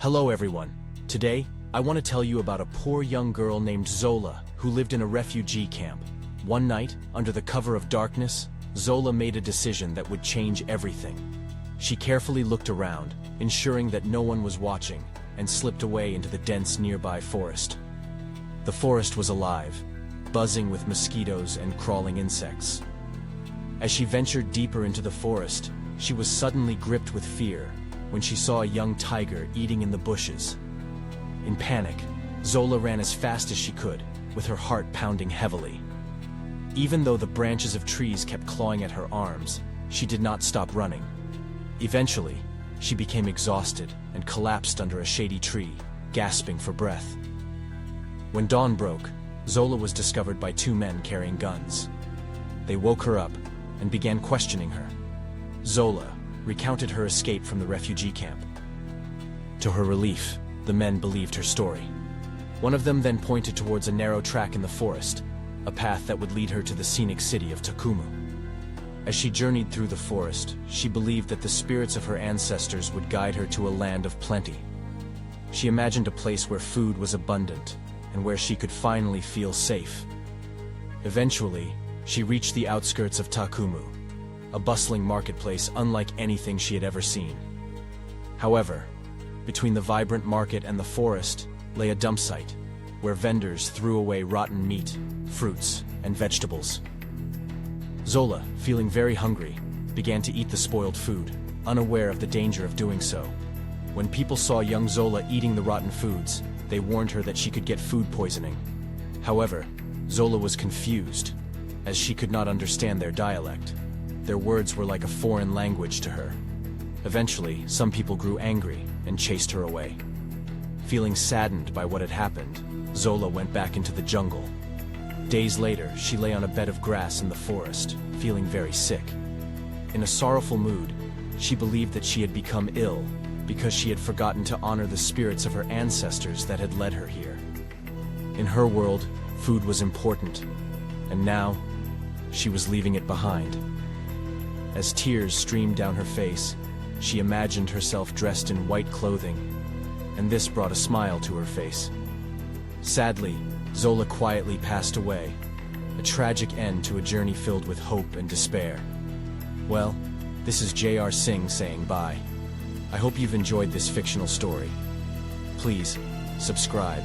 Hello everyone. Today, I want to tell you about a poor young girl named Zola who lived in a refugee camp. One night, under the cover of darkness, Zola made a decision that would change everything. She carefully looked around, ensuring that no one was watching, and slipped away into the dense nearby forest. The forest was alive, buzzing with mosquitoes and crawling insects. As she ventured deeper into the forest, she was suddenly gripped with fear when she saw a young tiger eating in the bushes. In panic, Zola ran as fast as she could, with her heart pounding heavily. Even though the branches of trees kept clawing at her arms, she did not stop running. Eventually, she became exhausted and collapsed under a shady tree, gasping for breath. When dawn broke, Zola was discovered by two men carrying guns. They woke her up and began questioning her. Zola recounted her escape from the refugee camp. To her relief, the men believed her story. One of them then pointed towards a narrow track in the forest, a path that would lead her to the scenic city of Takumu. As she journeyed through the forest, she believed that the spirits of her ancestors would guide her to a land of plenty. She imagined a place where food was abundant and where she could finally feel safe. Eventually, she reached the outskirts of Takumu, a bustling marketplace unlike anything she had ever seen. However, between the vibrant market and the forest lay a dump site, where vendors threw away rotten meat, fruits, and vegetables. Zola, feeling very hungry, began to eat the spoiled food, unaware of the danger of doing so. When people saw young Zola eating the rotten foods, they warned her that she could get food poisoning. However, Zola was confused, as she could not understand their dialect. Their words were like a foreign language to her. Eventually, some people grew angry and chased her away. Feeling saddened by what had happened, Zola went back into the jungle. Days later, she lay on a bed of grass in the forest, feeling very sick. In a sorrowful mood, she believed that she had become ill because she had forgotten to honor the spirits of her ancestors that had led her here. In her world, food was important, and now, she was leaving it behind. As tears streamed down her face, she imagined herself dressed in white clothing, and this brought a smile to her face. Sadly, Zola quietly passed away, a tragic end to a journey filled with hope and despair. Well, this is J.R. Singh saying bye. I hope you've enjoyed this fictional story. Please, subscribe